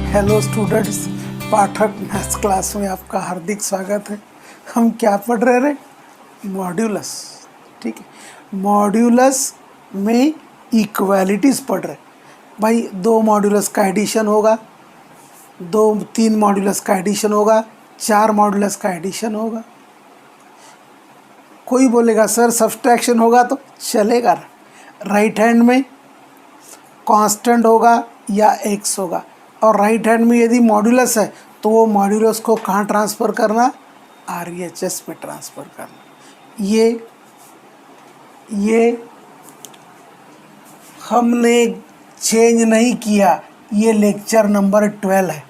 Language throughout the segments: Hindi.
हेलो स्टूडेंट्स, पाठक मैथ्स क्लास में आपका हार्दिक स्वागत है। हम क्या पढ़ रहे हैं? मॉड्यूलस। ठीक है, मॉड्यूलस में इक्वालिटीज़ पढ़ रहे भाई। दो मॉड्यूलस का एडिशन होगा, तीन मॉड्यूलस का एडिशन होगा, चार मॉड्यूलस का एडिशन होगा। कोई बोलेगा सर सब्सट्रैक्शन होगा तो चलेगा ना। राइट हैंड में कांस्टेंट होगा या एक्स होगा, और राइट हैंड में यदि मॉड्यूलस है तो वो मॉड्यूलस को कहाँ ट्रांसफ़र करना? RHS में ट्रांसफ़र करना। ये हमने चेंज नहीं किया। ये लेक्चर नंबर 12 है।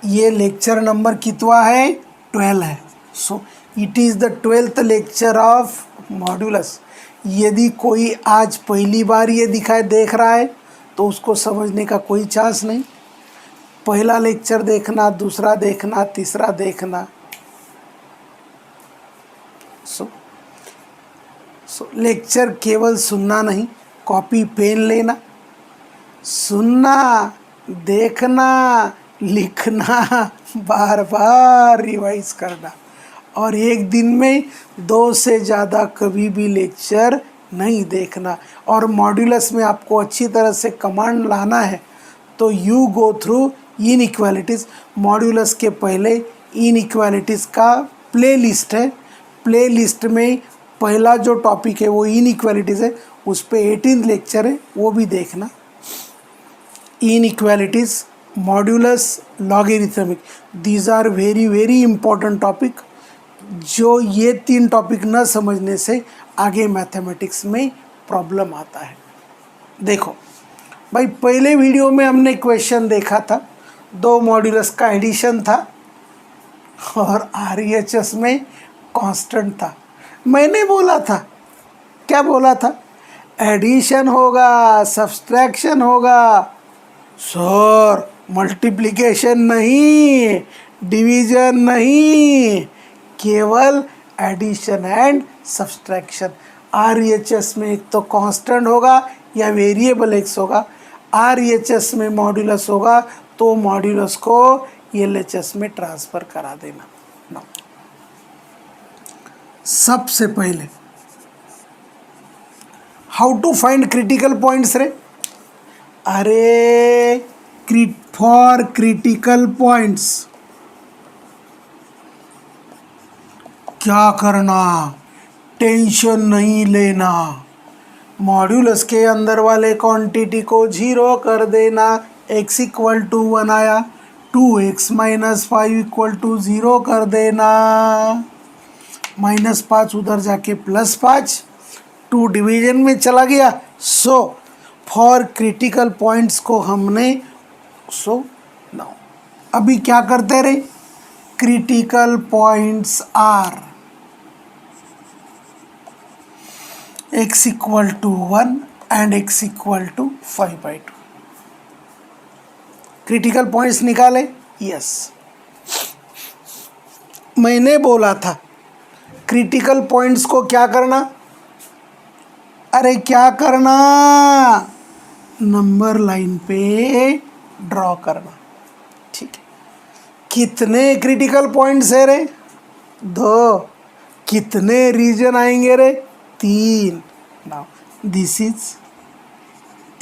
ये लेक्चर नंबर कितवा है? 12 है। So it is the 12th lecture of modulus. यदि कोई आज पहली बार ये देख रहा है तो उसको समझने का कोई चांस नहीं। पहला लेक्चर देखना, दूसरा देखना, तीसरा देखना। सो लेक्चर केवल सुनना नहीं, कॉपी पेन लेना, सुनना, देखना, लिखना, बार बार रिवाइज करना, और एक दिन में 2 से ज़्यादा कभी भी लेक्चर नहीं देखना। और मॉड्यूलस में आपको अच्छी तरह से कमांड लाना है तो you go through inequalities. Modulus के पहले इनइक्वालिटीज़ का प्ले लिस्ट है। प्ले लिस्ट में पहला जो टॉपिक है वो इनइक्वालिटीज़ है, उस पे 18 लेक्चर है, वो भी देखना। Inequalities, modulus, logarithmic, these are very very important topic. जो ये 3 टॉपिक न समझने से आगे मैथमेटिक्स में प्रॉब्लम आता है। देखो भाई, पहले वीडियो में हमने क्वेश्चन देखा था, 2 मॉड्यूलस का एडिशन था और RHS में कांस्टेंट था। मैंने बोला था, क्या बोला था? एडिशन होगा, सब्सट्रैक्शन होगा। सर मल्टीप्लिकेशन नहीं, डिवीजन नहीं, केवल एडिशन एंड सब्सट्रैक्शन। RHS में एक तो कांस्टेंट होगा या वेरिएबल एक्स होगा, RHS में मॉड्यूलस होगा तो मॉड्यूलस को LHS में ट्रांसफ़र करा देना। ना, सबसे पहले how to find critical points रे? अरे फॉर क्रिटिकल पॉइंट्स क्या करना? टेंशन नहीं लेना। मॉड्यूलस के अंदर वाले क्वांटिटी को 0 कर देना। x इक्वल टू 1 आया, 2x माइनस 5 इक्वल टू 0 कर देना। -5 उधर जाके +5, 2 डिवीजन में चला गया। सो फॉर क्रिटिकल पॉइंट्स को हमने नाउ अभी क्या करते रहे? Critical points are x equal to 1 and x equal to 5/2। Critical points निकाले? यस। मैंने बोला था क्रिटिकल पॉइंट्स को क्या करना? अरे क्या करना? नंबर लाइन पे ड्रॉ करना। ठीक है। कितने क्रिटिकल पॉइंट्स है रे? 2। कितने रीजन आएंगे रे? 3। Now this is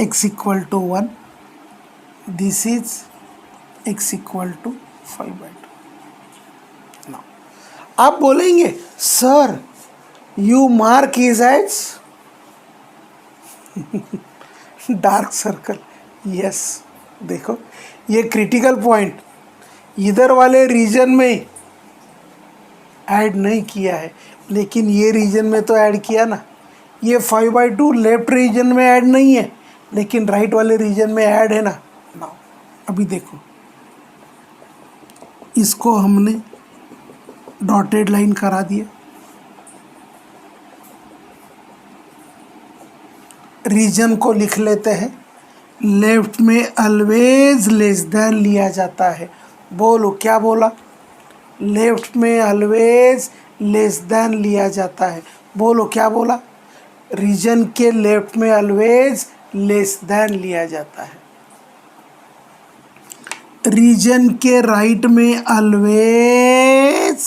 x equal to 1, this is x equal to 5/2। Now आप बोलेंगे sir you mark is as dark circle. Yes, देखो ये क्रिटिकल पॉइंट इधर वाले रीजन में ऐड नहीं किया है, लेकिन ये रीजन में तो ऐड किया ना। ये 5/2 लेफ्ट रीजन में ऐड नहीं है, लेकिन राइट वाले रीजन में ऐड है ना। नाउ अभी देखो, इसको हमने डॉटेड लाइन करा दिया। रीजन को लिख लेते हैं। लेफ्ट में ऑलवेज लेस देन लिया जाता है। बोलो क्या बोला? लेफ्ट में ऑलवेज लेस देन लिया जाता है। बोलो क्या बोला? रीजन के लेफ्ट में ऑलवेज लेस देन लिया जाता है। रीजन के राइट में ऑलवेज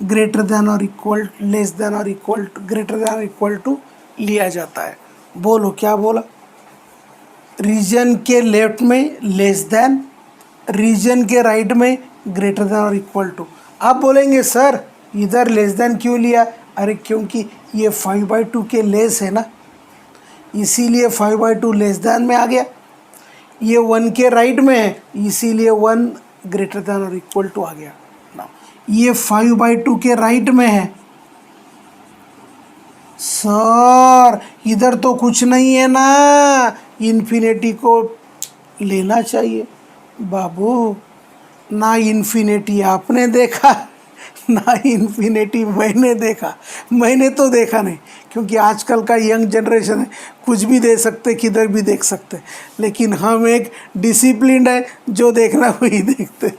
ग्रेटर देन और इक्वल, लेस देन और इक्वल टू, ग्रेटर देन और इक्वल टू लिया जाता है। बोलो क्या बोला? रीजन के लेफ्ट में लेस देन, रीजन के राइट में ग्रेटर देन और इक्वल टू। आप बोलेंगे सर इधर लेस देन क्यों लिया? अरे क्योंकि ये 5/2 के लेस है ना, इसीलिए 5/2 लेस देन में आ गया। ये 1 के राइट में है, इसीलिए 1 ग्रेटर देन और इक्वल टू आ गया ना। ये 5/2 के राइट में है। सर इधर तो कुछ नहीं है ना, इन्फिनिटी को लेना चाहिए। बाबू ना इन्फिनिटी आपने देखा ना इन्फिनिटी मैंने देखा। मैंने तो देखा नहीं, क्योंकि आजकल का यंग जनरेशन है, कुछ भी दे सकते किधर भी देख सकते, लेकिन हम एक डिसिप्लिन्ड है, जो देखना वही देखते।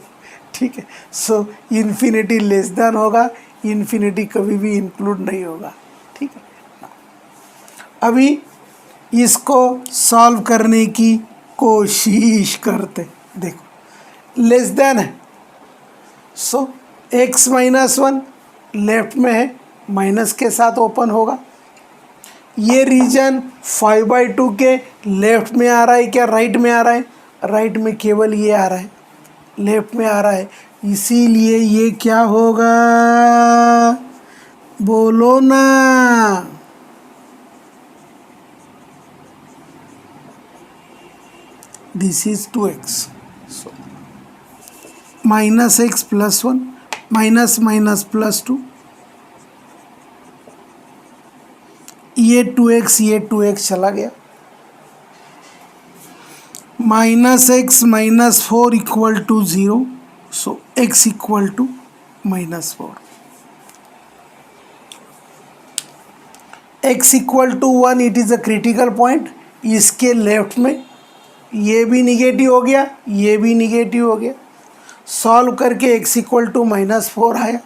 ठीक है, सो इन्फिनिटी लेस देन होगा, इन्फिनिटी कभी भी इंक्लूड नहीं होगा। ठीक है, अभी इसको सॉल्व करने की कोशिश करते। देखो लेस देन है, सो x माइनस 1 लेफ्ट में है, माइनस के साथ ओपन होगा। ये रीजन 5/2 के लेफ्ट में आ रहा है क्या राइट में आ रहा है? राइट में केवल ये आ रहा है, लेफ्ट में आ रहा है, इसीलिए ये क्या होगा? बोलो ना। This is 2x, so minus x plus 1, minus minus plus 2, ये 2x चला गया। Minus x minus 4 equal to 0, so x equal to minus 4। x equal to 1 it is a critical point. इसके लेफ्ट में ये भी निगेटिव हो गया, ये भी निगेटिव हो गया। सॉल्व करके x इक्वल टू माइनस 4 आया।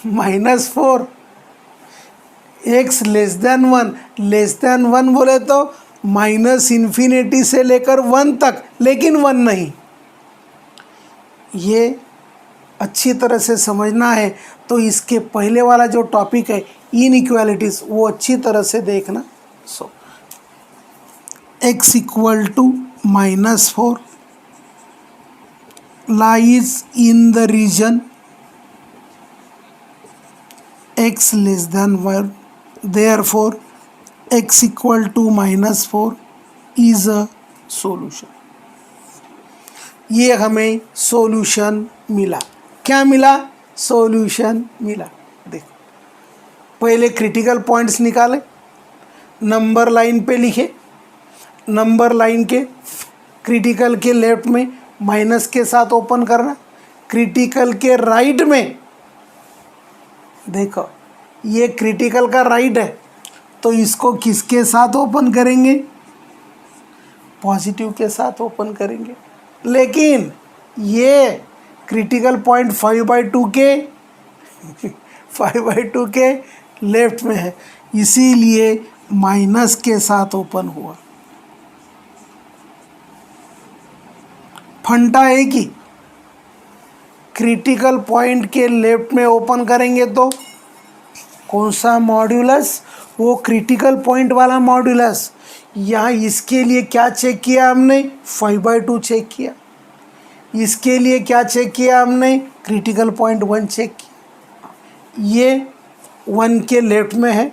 Minus 4, x less then 1, less than 1 बोले तो माइनस इन्फिनिटी से लेकर 1 तक, लेकिन 1 नहीं। ये अच्छी तरह से समझना है तो इसके पहले वाला जो टॉपिक है इनइक्वालिटीज, वो अच्छी तरह से देखना। So x equal to minus 4 lies in the region x less than 1, therefore x equal to minus 4 is a solution। ये हमें सॉल्यूशन मिला। क्या मिला? सॉल्यूशन मिला। देखो पहले क्रिटिकल पॉइंट्स निकाले, नंबर लाइन पे लिखे, नंबर लाइन के क्रिटिकल के लेफ्ट में माइनस के साथ ओपन करना, क्रिटिकल के राइट में देखो ये क्रिटिकल का राइट है, तो इसको किसके साथ ओपन करेंगे? पॉजिटिव के साथ ओपन करेंगे। लेकिन ये क्रिटिकल पॉइंट 5/2 के 5/2 के लेफ्ट में है, इसीलिए माइनस के साथ ओपन हुआ। फंडा है कि क्रिटिकल पॉइंट के लेफ्ट में ओपन करेंगे तो कौन सा मॉड्यूलस? वो क्रिटिकल पॉइंट वाला मॉड्यूलस। यहाँ इसके लिए क्या चेक किया हमने? 5/2 चेक किया। इसके लिए क्या चेक किया हमने? क्रिटिकल पॉइंट 1 चेक किया। ये 1 के लेफ्ट में है,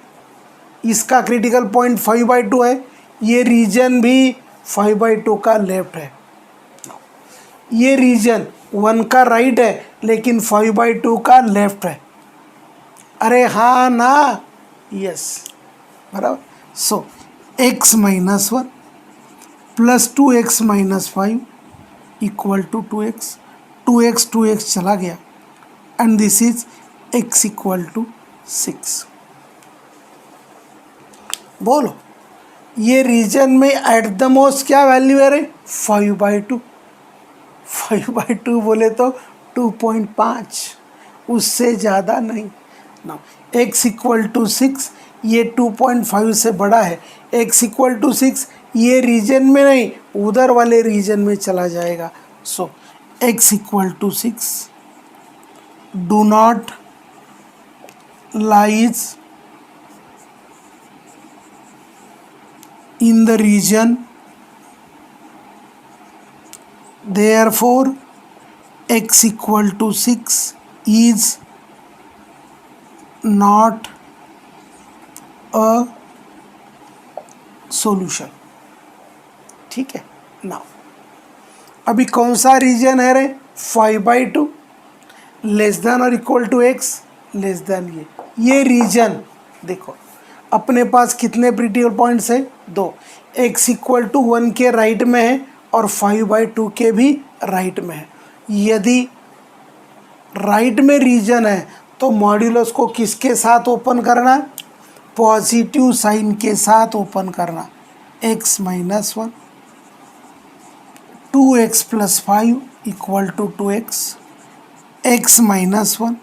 इसका क्रिटिकल पॉइंट 5/2 है, ये रीजन भी 5/2 का लेफ्ट है। ये रीजन 1 का राइट है, लेकिन 5/2 का लेफ्ट है। अरे हाँ ना, यस बराबर। So x minus 1 plus 2x minus 5 equal to 2x, 2x चला गया, and this is x equal to 6। बोलो ये रीजन में एट द मोस्ट क्या वैल्यू है रे? 5/2। 5/2 बोले तो 2.5, उससे ज़्यादा नहीं ना। x इक्वल टू 6, ये 2.5 से बड़ा है। x इक्वल टू 6 ये रीजन में नहीं, उधर वाले रीजन में चला जाएगा। सो x equal to 6, do not lies in the region, therefore x equal to 6 is not a solution. ठीक है। नाउ अभी कौन सा रीजन है रे? 5/2 लेस देन और equal to x less than ये रीजन देखो अपने पास कितने क्रिटिकल पॉइंट्स है? 2। एक्स इक्वल टू 1 के राइट में है और 5/2 के भी राइट में है। यदि राइट में रीजन है तो मॉड्यूलस को किसके साथ ओपन करना? पॉजिटिव साइन के साथ ओपन करना। x minus 1, 2x plus 5 equal to 2x, x minus 1,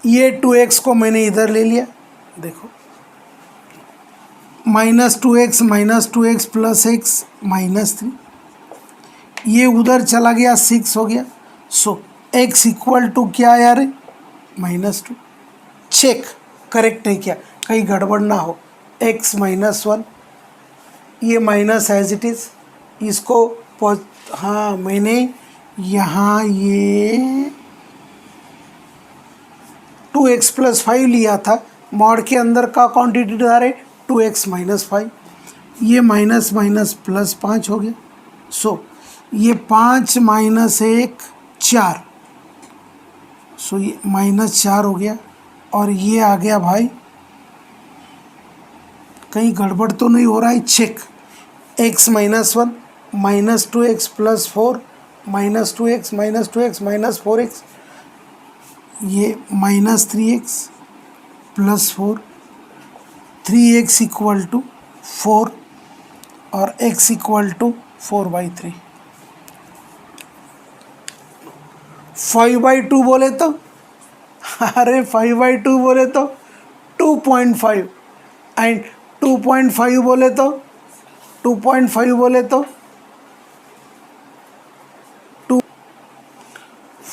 ये 2x को मैंने इधर ले लिया, देखो -2x प्लस x -3, ये उधर चला गया 6 हो गया। सो x इक्वल टू क्या यार? -2। चेक करेक्ट है क्या, कहीं गड़बड़ ना हो। x -1, ये माइनस एज इट इज़, इसको हाँ मैंने यहाँ ये 2x प्लस 5 लिया था, मॉड के अंदर का क्वांटिटी था रे 2x माइनस 5, ये माइनस माइनस प्लस 5 हो गया। सो ये 5 माइनस 1 4, सो ये -4 हो गया और ये आ गया भाई, कहीं गड़बड़ तो नहीं हो रहा है? Check. x -1 -2x plus 4 -2x -4x, ये -3x plus 4, 3x equal to 4 और x इक्वल टू 4/3। 5/2 बोले तो अरे 5/2 बोले तो 2.5 एंड 2.5 बोले तो 2.5 बोले तो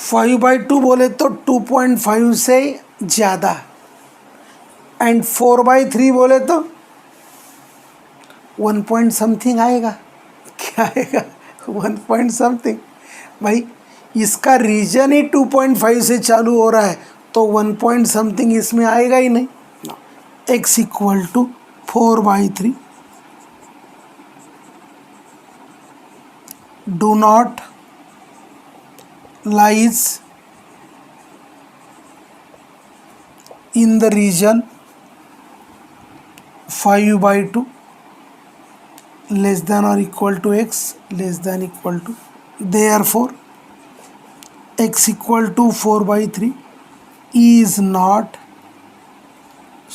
5/2 बोले तो 2.5 से ज़्यादा एंड 4/3 बोले तो 1 पॉइंट समथिंग आएगा। क्या आएगा? 1 पॉइंट समथिंग। भाई इसका रीजन ही 2.5 से चालू हो रहा है तो 1 पॉइंट समथिंग इसमें आएगा ही नहीं। x equal to 4/3, do not lies in the region 5/2 less than or equal to x less than equal to, therefore x equal to 4/3 is not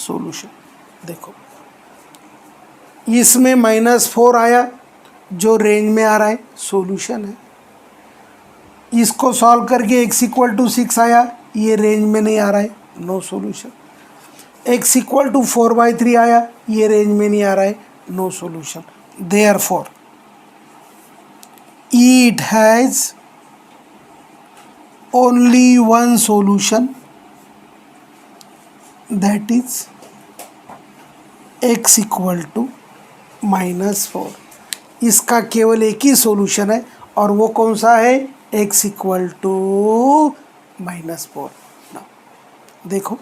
solution। देखो इसमें -4 आया जो रेंज में आ रहा है, सॉल्यूशन है। इसको सॉल्व करके x इक्वल टू 6 आया, ये रेंज में नहीं आ रहा है, no solution. x equal to 4/3 आया, ये रेंज में नहीं आ रहा है, no solution. Therefore it has only one solution, that is x equal to -4। इसका केवल एक ही सॉल्यूशन है और वो कौन सा है? x equal to -4। देखो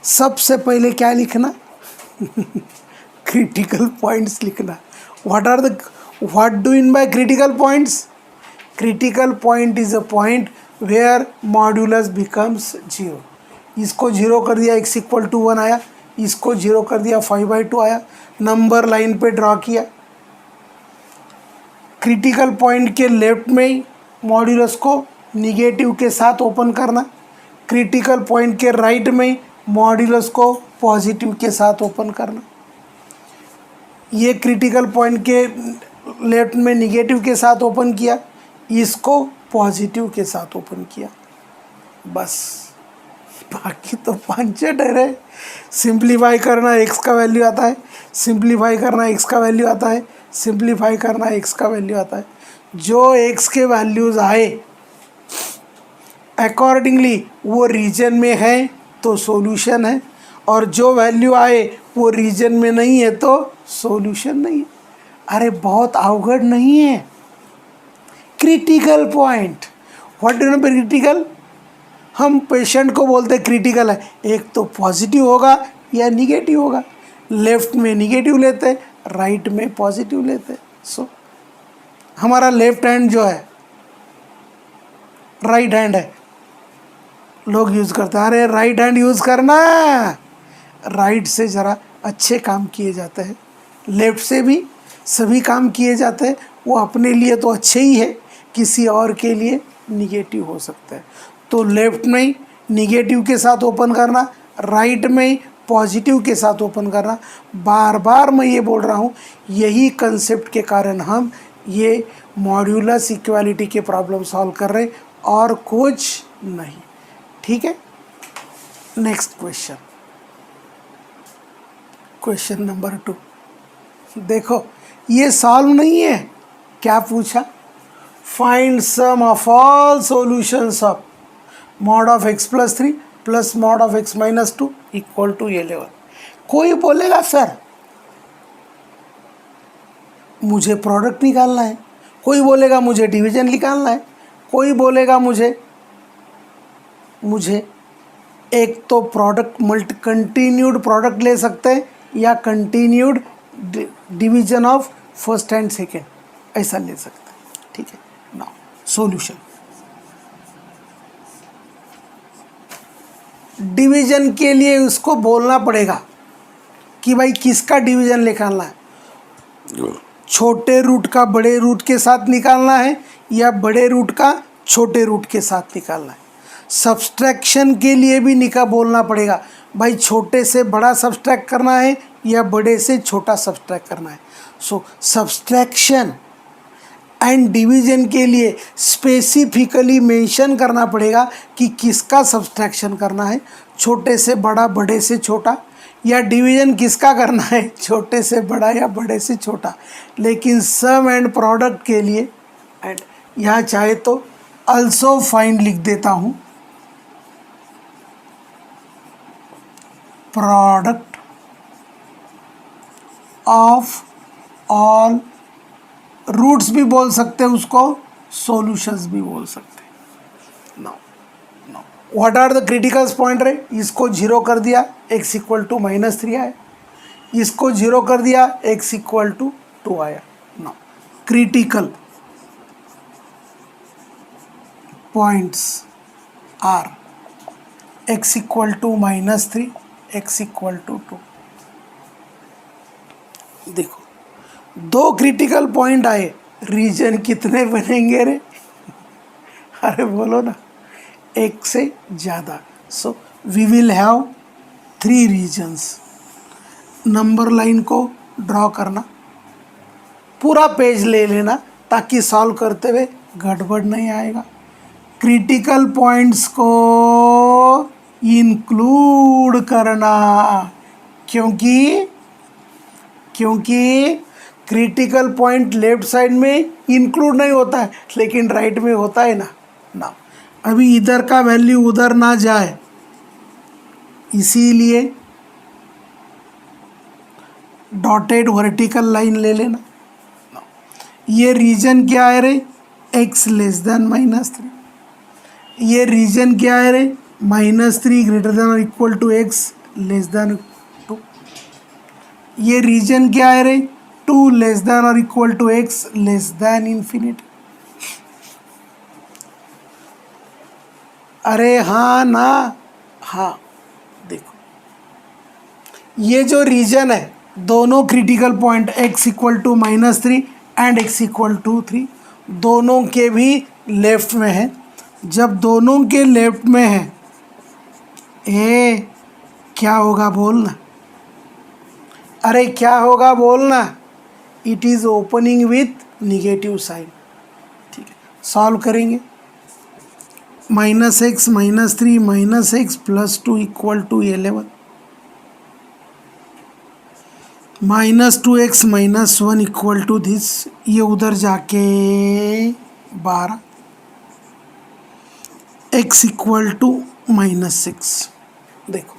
सबसे पहले क्या लिखना? क्रिटिकल पॉइंट्स लिखना। What do in by critical points? Critical point is a point where modulus becomes 0। इसको 0 कर दिया, x इक्वल टू 1 आया, इसको 0 कर दिया, 5/2 आया, नंबर लाइन पे ड्रॉ किया। क्रिटिकल पॉइंट के लेफ्ट में ही मॉड्यूलस को निगेटिव के साथ ओपन करना, क्रिटिकल पॉइंट के राइट में मॉड्यूलस को पॉजिटिव के साथ ओपन करना। ये क्रिटिकल पॉइंट के लेफ्ट में निगेटिव के साथ ओपन किया, इसको पॉजिटिव के साथ ओपन किया, बस बाकी तो पांचट है रे। सिंप्लीफाई करना एक्स का वैल्यू आता है, सिंप्लीफाई करना एक्स का वैल्यू आता है, सिंप्लीफाई करना एक्स का वैल्यू आता है। जो एक्स के वैल्यूज़ आए अकॉर्डिंगली वो रीजन में है तो सॉल्यूशन है, और जो वैल्यू आए वो रीजन में नहीं है तो सॉल्यूशन नहीं है। अरे बहुत अवगढ़ नहीं है। Critical point, what do know critical? हम पेशेंट को बोलते क्रिटिकल है, एक तो पॉजिटिव होगा या निगेटिव होगा। लेफ्ट में निगेटिव लेते हैं, राइट में पॉजिटिव लेते हैं। सो हमारा लेफ्ट हैंड जो है राइट हैंड है, लोग यूज़ करते हैं। अरे राइट हैंड यूज़ करना, राइट से ज़रा अच्छे काम किए जाते हैं, लेफ्ट से भी सभी काम किए जाते हैं। वो अपने लिए तो अच्छे ही है, किसी और के लिए निगेटिव हो सकता है। तो लेफ्ट में ही निगेटिव के साथ ओपन करना, राइट में ही पॉजिटिव के साथ ओपन करना। बार बार मैं ये बोल रहा हूँ, यही कंसेप्ट के कारण हम ये मॉड्यूलस इक्वालिटी के प्रॉब्लम सॉल्व कर रहे, और कुछ नहीं। ठीक है, नेक्स्ट क्वेश्चन, क्वेश्चन नंबर 2। देखो ये सॉल्व नहीं है, क्या पूछा? Find sum of all solutions of mod of x plus 3 plus mod of x minus 2 equal to 11। कोई बोलेगा सर मुझे प्रोडक्ट निकालना है, कोई बोलेगा मुझे डिवीजन निकालना है, कोई बोलेगा मुझे एक तो प्रोडक्ट कंटिन्यूड प्रोडक्ट ले सकते हैं, या continued division of first and second, ऐसा ले सकते हैं। ठीक है, नाउ सॉल्यूशन। डिवीजन के लिए उसको बोलना पड़ेगा कि भाई किसका डिवीजन निकालना है, छोटे रूट का बड़े रूट के साथ निकालना है या बड़े रूट का छोटे रूट के साथ निकालना है। सब्सट्रैक्शन के लिए भी बोलना पड़ेगा, भाई छोटे से बड़ा सब्सट्रैक्ट करना है या बड़े से छोटा सब्सट्रैक्ट करना है। सो सब्सट्रैक्शन एंड डिवीजन के लिए स्पेसिफिकली मेंशन करना पड़ेगा कि किसका सब्सट्रैक्शन करना है, छोटे से बड़ा बड़े से छोटा, या डिवीजन किसका करना है, छोटे से बड़ा या बड़े से छोटा। लेकिन सम एंड प्रोडक्ट के लिए, एंड यहाँ चाहे तो अल्सो फाइंड लिख देता हूँ, प्रोडक्ट ऑफ ऑल रूट्स भी बोल सकते हैं उसको, सॉल्यूशंस भी बोल सकते हैं। Now what are the critical point रे? इसको 0 कर दिया, x इक्वल टू -3 आया, इसको 0 कर दिया, x इक्वल टू 2 आया। Now critical points are x equal to -3, x equal to 2। देखो दो क्रिटिकल पॉइंट आए, रीजन कितने बनेंगे रे? अरे बोलो ना, एक से ज़्यादा। So we will have 3 regions. Number line को ड्रॉ करना, पूरा पेज ले लेना ताकि सॉल्व करते हुए गड़बड़ नहीं आएगा। क्रिटिकल पॉइंट्स को इंक्लूड करना, क्योंकि क्रिटिकल पॉइंट लेफ्ट साइड में इंक्लूड नहीं होता है, लेकिन राइट में होता है ना। अभी इधर का वैल्यू उधर ना जाए, इसीलिए डॉटेड वर्टिकल लाइन ले लेना। ये रीजन क्या है रे? x less than -3। ये रीजन क्या है रे? -3 ग्रेटर देन और equal to x less than 2। ये रीजन क्या है रे? 2 लेस देन और equal to x less than infinity. अरे हाँ ना, हाँ देखो ये जो रीजन है, दोनों critical point x equal to -3 and x equal to 3 दोनों के भी लेफ्ट में है। जब दोनों के लेफ्ट में है, क्या होगा बोलना? अरे क्या होगा बोलना? It is opening with negative sign. ठीक है, सॉल्व करेंगे। -x -3 -x +2 = 11, -2x -1 = दिस, ये उधर जाके 12, x = -6। देखो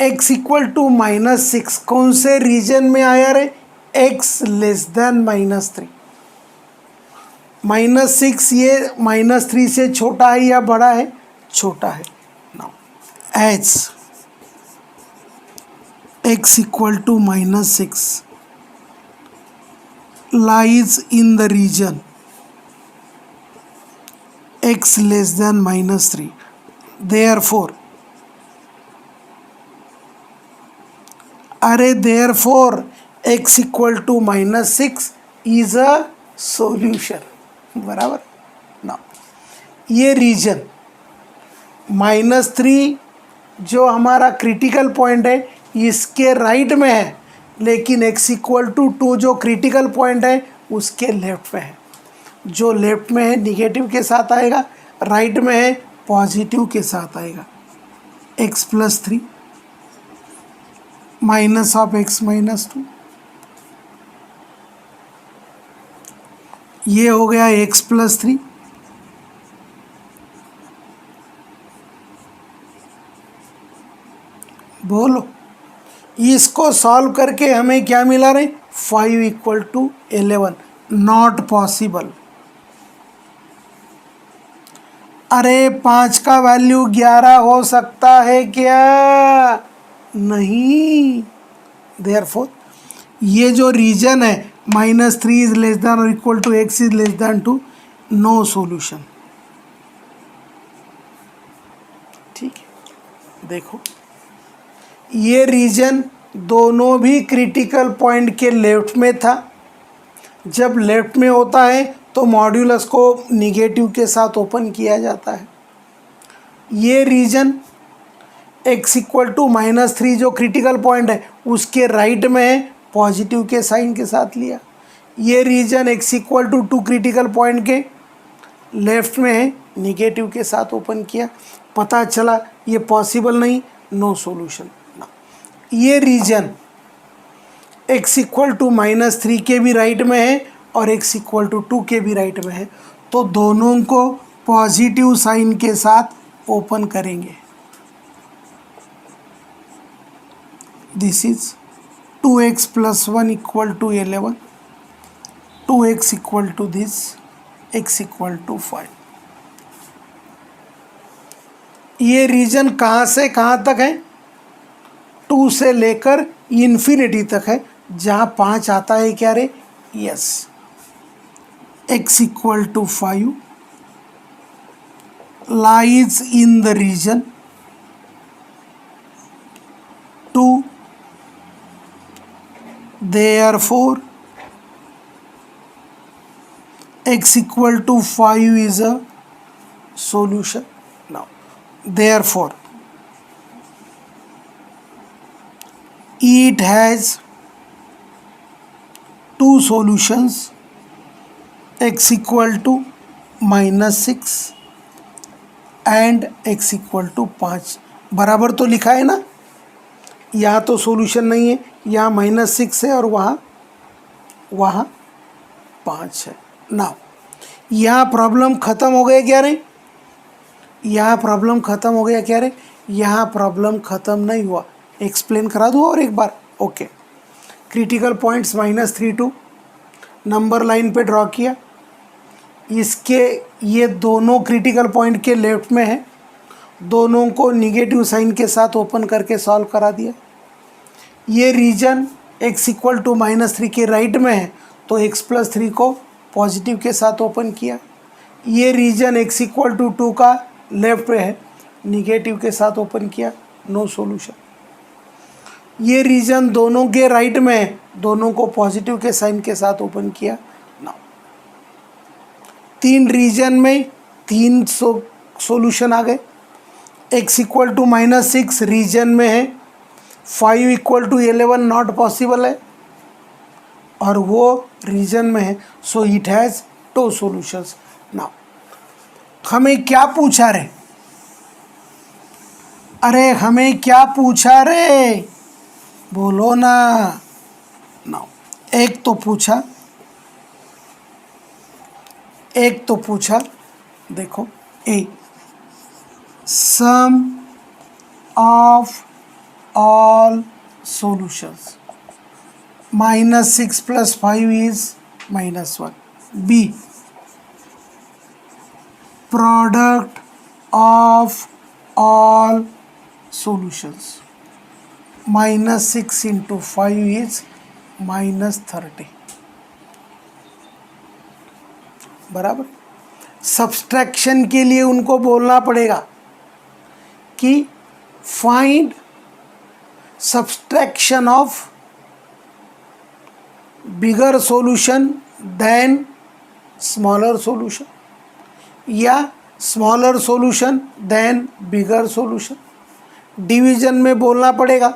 x = -6 कौन से रीजन में आया रे? x < -3। -6 ये -3 से छोटा है या बड़ा है? छोटा है। Now H x = -6 lies in the region x < -3, therefore x = -6 is a solution। बराबर। ना ये रीजन -3 जो हमारा क्रिटिकल पॉइंट है इसके राइट में है, लेकिन x = 2 जो क्रिटिकल पॉइंट है उसके लेफ्ट में है। जो लेफ्ट में है निगेटिव के साथ आएगा, राइट में है पॉजिटिव के साथ आएगा। x + 3 -(x - 2), ये हो गया x + 3। बोलो इसको सॉल्व करके हमें क्या मिला रे? 5 = 11। Not possible. अरे 5 का वैल्यू 11 हो सकता है क्या? नहीं। देयरफॉर ये जो रीजन है -3 is less than or equal to x is less than 2, no solution. ठीक है, देखो ये रीजन दोनों भी क्रिटिकल पॉइंट के लेफ्ट में था। जब लेफ्ट में होता है तो मॉड्यूलस को निगेटिव के साथ ओपन किया जाता है। ये रीजन x = -3 जो क्रिटिकल पॉइंट है उसके राइट में है, पॉजिटिव के साइन के साथ लिया। ये रीजन x = 2 क्रिटिकल पॉइंट के लेफ्ट में है, निगेटिव के साथ ओपन किया। पता चला ये पॉसिबल नहीं, नो सॉल्यूशन। ये रीजन x = -3 के भी राइट में है और x = 2 के भी राइट में है, तो दोनों को पॉजिटिव साइन के साथ ओपन करेंगे। This is 2x + 1 = 11, 2x = this, x = 5। ये रीजन कहाँ से कहाँ तक है? 2 से लेकर इन्फिनिटी तक है। जहाँ 5 आता है क्या रे? Yes. x = 5 lies in the region 2, therefore x = 5 is a solution। now therefore it has two solutions, x = -6 and x = 5। बराबर तो लिखा है ना? यहाँ तो सॉल्यूशन नहीं है, यहाँ -6 है और वहाँ 5 है। नाउ यहाँ प्रॉब्लम ख़त्म हो गया क्या रे? यहाँ प्रॉब्लम ख़त्म हो गया क्या रे? यहाँ प्रॉब्लम ख़त्म नहीं हुआ। एक्सप्लेन करा दूँ और एक बार? Okay. Critical points -3 2 number line पे ड्रॉ किया। इसके ये दोनों क्रिटिकल पॉइंट के लेफ्ट में है, दोनों को निगेटिव साइन के साथ ओपन करके सॉल्व करा दिया। ये रीजन x = -3 के राइट में है, तो x + 3 को पॉजिटिव के साथ ओपन किया। ये रीजन x = 2 का लेफ्ट पे है, निगेटिव के साथ ओपन किया, नो सॉल्यूशन। ये रीजन दोनों के राइट में है, दोनों को पॉजिटिव के साइन के साथ ओपन किया। नाउ 3 रीजन में 3 सॉल्यूशन आ गए। x = -6 रीजन में है, 5 = 11 नॉट पॉसिबल है, और वो रीजन में है, so it has 2 solutions. Now हमें क्या पूछा रे? अरे हमें क्या पूछा रे? बोलो ना। नाउ एक तो पूछा, देखो A, sum of all solutions -6 + 5 is -1. B, product of all solutions -6 into 5 is -30. बराबर. सब्सट्रैक्शन के लिए उनको बोलना पड़ेगा कि find subtraction of bigger solution then smaller solution या smaller solution then bigger solution. Division में बोलना पड़ेगा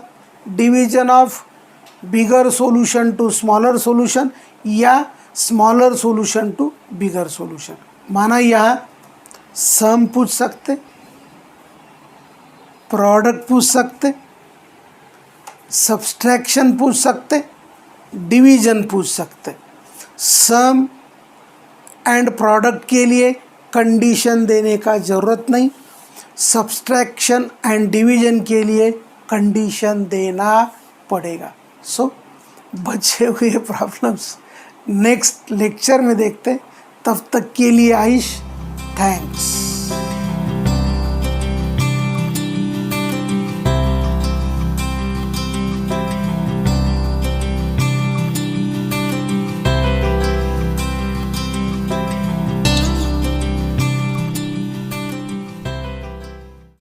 division of bigger solution to smaller solution या smaller solution to bigger solution. माना यहाँ सम पूछ सकते, प्रोडक्ट पूछ सकते, सब्सट्रैक्शन पूछ सकते, डिवीजन पूछ सकते. सम एंड प्रोडक्ट के लिए कंडीशन देने का ज़रूरत नहीं, सब्सट्रैक्शन एंड डिवीजन के लिए कंडीशन देना पड़ेगा. सो बचे हुए प्रॉब्लम्स नेक्स्ट लेक्चर में देखते. तब तक के लिए आयुष, थैंक्स.